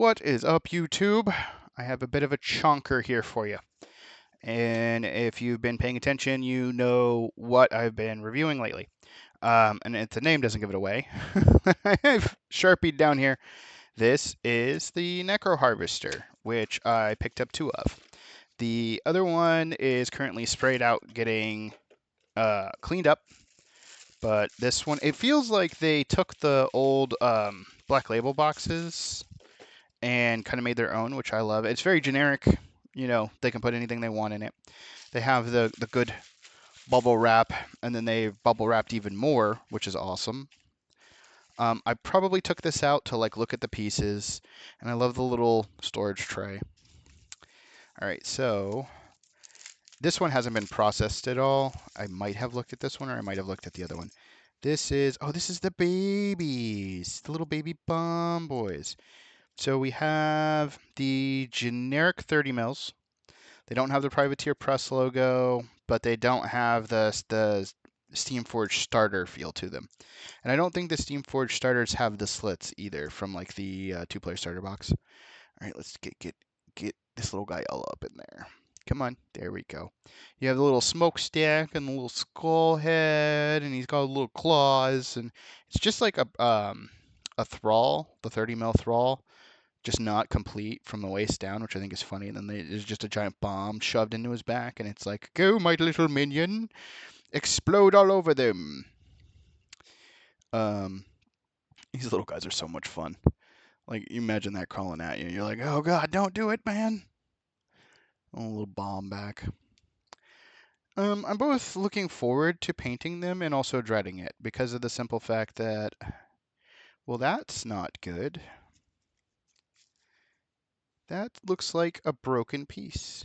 What is up, YouTube? I have a bit of a chonker here for you. And if you've been paying attention, you know what I've been reviewing lately. And if the name doesn't give it away, I've Sharpied down here. This is the Necroharvester, which I picked up 2 of. The other one is currently sprayed out, getting cleaned up. But this one, it feels like they took the old Black Label boxes and kind of made their own, which I love. It's very generic. You know, they can put anything they want in it. They have the good bubble wrap, and then they've bubble wrapped even more, which is awesome. I probably took this out to like look at the pieces, and I love the little storage tray. All right, so this one hasn't been processed at all. I might have looked at this one, or I might have looked at the other one. This is, oh, this is the babies, the little baby bum boys. So we have the generic 30 mils. They don't have the Privateer Press logo, but they don't have the Steamforged starter feel to them. And I don't think the Steamforged starters have the slits either from like the 2-player starter box. All right, let's get this little guy all up in there. Come on, there we go. You have the little smokestack and the little skull head, and he's got little claws, and it's just like a thrall, the 30 mil thrall, just not complete from the waist down, which I think is funny. And then there's just a giant bomb shoved into his back, and it's like, go, my little minion, explode all over them. These little guys are so much fun. Like, you imagine that crawling at you. You're like, oh god, don't do it, man. A little bomb back. I'm both looking forward to painting them and also dreading it because of the simple fact that, well, that's not good. That looks like a broken piece.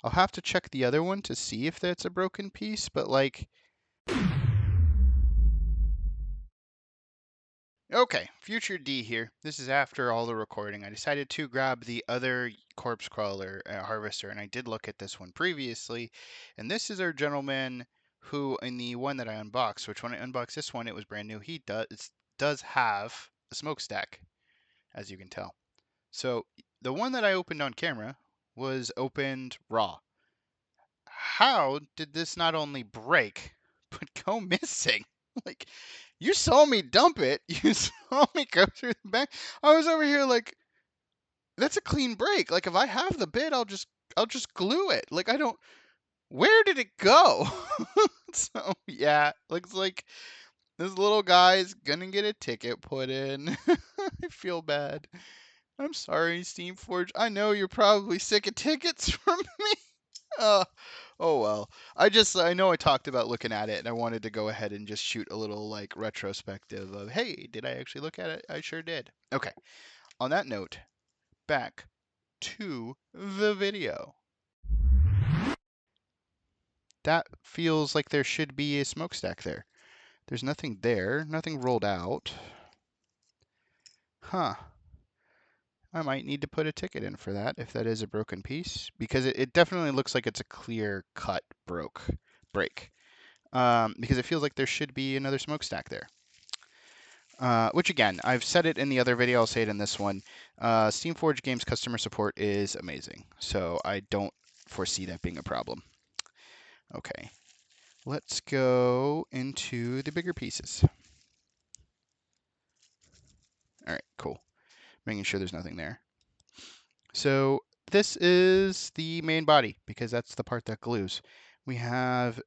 I'll have to check the other one to see if that's a broken piece, but like... Okay, future D here. This is after all the recording. I decided to grab the other corpse crawler harvester, and I did look at this one previously. And this is our gentleman who, in the one that I unboxed, which when I unboxed this one, it was brand new. He does have a smokestack, as you can tell. So the one that I opened on camera was opened raw. How did this not only break, but go missing? Like, you saw me dump it. You saw me go through the back. I was over here like, that's a clean break. Like, if I have the bit, I'll just glue it. Like, I don't. Where did it go? So yeah, looks like this little guy's gonna get a ticket put in. I feel bad. I'm sorry, Steamforge. I know you're probably sick of tickets from me. Oh well. I know I talked about looking at it, and I wanted to go ahead and just shoot a little like retrospective of, hey, did I actually look at it? I sure did. Okay. On that note, back to the video. That feels like there should be a smokestack there. There's nothing there, nothing rolled out. Huh. I might need to put a ticket in for that if that is a broken piece, because it definitely looks like it's a clear cut break. Because it feels like there should be another smokestack there. Which again, I've said it in the other video, I'll say it in this one. Steamforged Games customer support is amazing, so I don't foresee that being a problem. Okay, let's go into the bigger pieces. All right, cool. Making sure there's nothing there. So this is the main body, because that's the part that glues. We have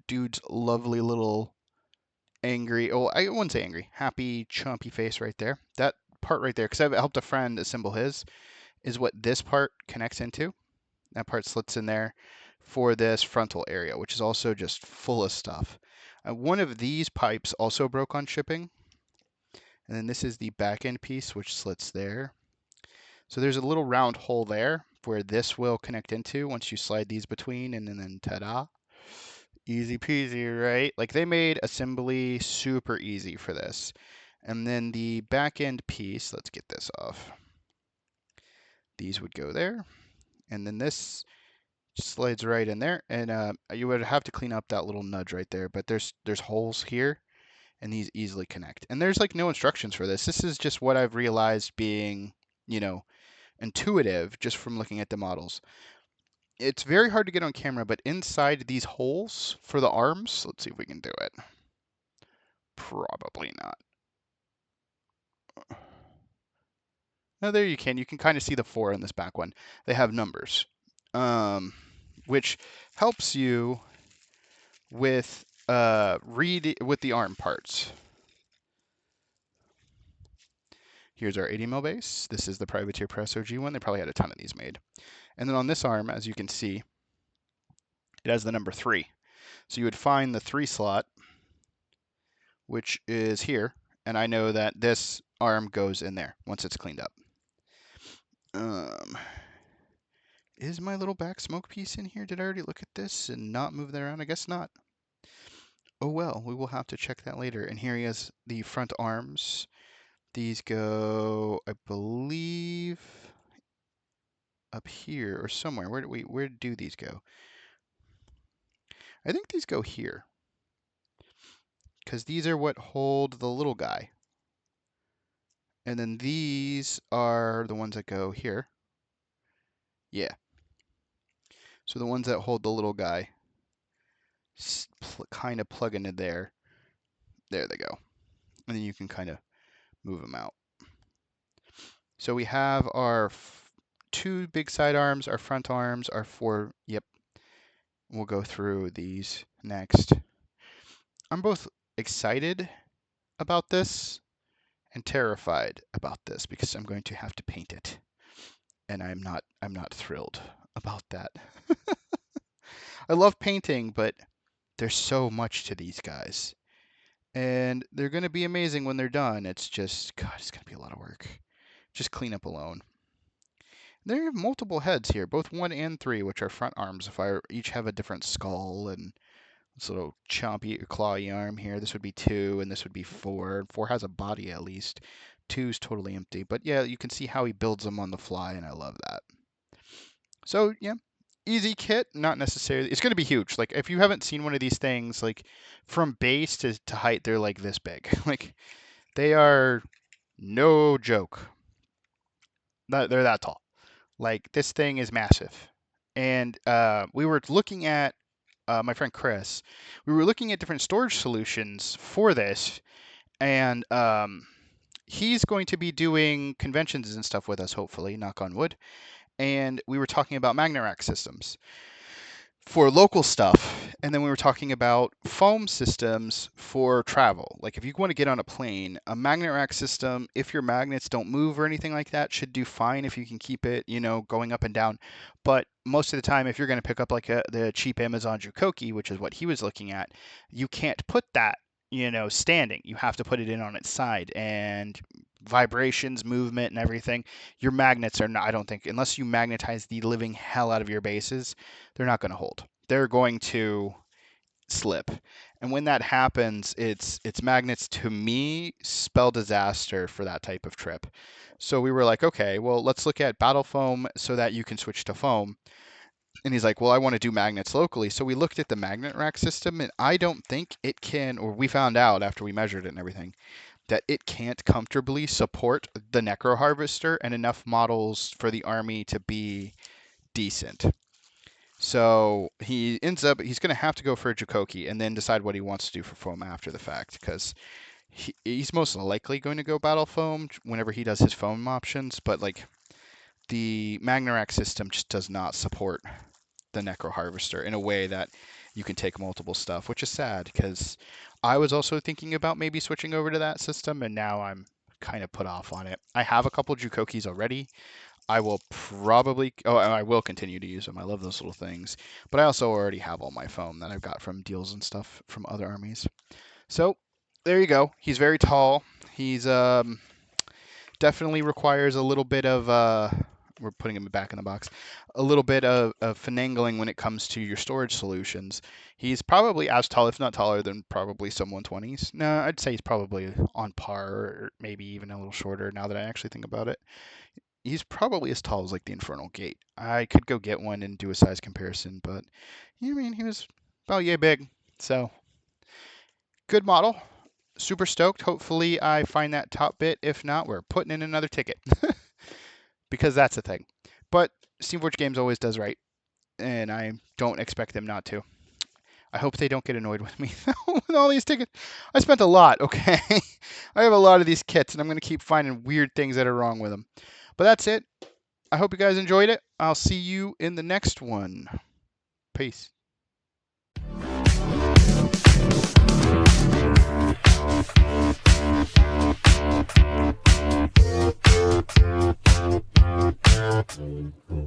dude's lovely little angry, oh, I wouldn't say angry, happy, chompy face right there. That part right there, because I've helped a friend assemble his, is what this part connects into. That part slits in there for this frontal area, which is also just full of stuff. One of these pipes also broke on shipping. And then this is the back end piece, which slits there. So there's a little round hole there where this will connect into once you slide these between, and then ta-da. Easy peasy, right? Like, they made assembly super easy for this. And then the back end piece, let's get this off. These would go there. And then this slides right in there. And you would have to clean up that little nudge right there. But there's holes here, and these easily connect. And there's like no instructions for this. This is just what I've realized being you know, intuitive just from looking at the models. It's very hard to get on camera, but inside these holes for the arms, let's see if we can do it. Probably not. No, there you can. You can kind of see the 4 in this back one. They have numbers, which helps you with read with the arm parts. Here's our 80 mil base. This is the Privateer Press OG one. They probably had a ton of these made. And then on this arm, as you can see, it has the number 3. So you would find the 3 slot, which is here, and I know that this arm goes in there once it's cleaned up. Is my little back smoke piece in here? Did I already look at this and not move that around? I guess not. Oh well, we will have to check that later. And here he has the front arms. These go, I believe, up here or somewhere. Where do these go? I think these go here, because these are what hold the little guy. And then these are the ones that go here. Yeah. So the ones that hold the little guy kind of plug into there. There they go. And then you can kind of move them out. So we have our 2 big side arms, our front arms, our 4. Yep. We'll go through these next. I'm both excited about this and terrified about this because I'm going to have to paint it. And I'm not thrilled about that. I love painting, but there's so much to these guys. And they're going to be amazing when they're done. It's just, God, it's going to be a lot of work. Just cleanup alone. There are multiple heads here, both 1 and 3, which are front arms. If I each have a different skull and this little chompy, clawy arm here, this would be 2, and this would be 4. 4 has a body at least. 2's totally empty. But yeah, you can see how he builds them on the fly, and I love that. So yeah, easy kit, not necessarily. It's going to be huge. Like if you haven't seen one of these things, like from base to height, they're like this big. Like they are no joke. They're that tall. Like this thing is massive. And we were looking at my friend Chris. We were looking at different storage solutions for this, and he's going to be doing conventions and stuff with us, hopefully, knock on wood. And we were talking about magnet rack systems for local stuff, and then we were talking about foam systems for travel. Like if you want to get on a plane, a magnet rack system, if your magnets don't move or anything like that, should do fine if you can keep it, going up and down. But most of the time, if you're going to pick up like the cheap Amazon Jukoki, which is what he was looking at, you can't put that, standing. You have to put it in on its side, and vibrations, movement, and everything. Your magnets are not, I don't think, unless you magnetize the living hell out of your bases, they're not going to hold. They're going to slip. And when that happens, it's magnets to me spell disaster for that type of trip. So we were like, okay, well, let's look at battle foam so that you can switch to foam. And he's like, well, I want to do magnets locally. So we looked at the magnet rack system, and I don't think it can, or we found out after we measured it and everything, that it can't comfortably support the Necroharvester and enough models for the army to be decent. So he's going to have to go for a Jukoki and then decide what he wants to do for foam after the fact, because he's most likely going to go battle foam whenever he does his foam options, but like the Magnarack system just does not support the Necroharvester in a way that you can take multiple stuff, which is sad because I was also thinking about maybe switching over to that system, and now I'm kind of put off on it. I have a couple Jukokis already. I will I will continue to use them. I love those little things. But I also already have all my foam that I've got from deals and stuff from other armies. So there you go. He's very tall. He's definitely requires a little bit of we're putting him back in the box, a little bit of finagling when it comes to your storage solutions. He's probably as tall, if not taller, than probably some 120s. No, I'd say he's probably on par, or maybe even a little shorter now that I actually think about it. He's probably as tall as like the Infernal Gate. I could go get one and do a size comparison, but I mean, he was about yay big. So, good model. Super stoked. Hopefully I find that top bit. If not, we're putting in another ticket. because that's the thing. But Steamforged Games always does right, and I don't expect them not to. I hope they don't get annoyed with me with all these tickets. I spent a lot, okay? I have a lot of these kits, and I'm going to keep finding weird things that are wrong with them. But that's it. I hope you guys enjoyed it. I'll see you in the next one. Peace.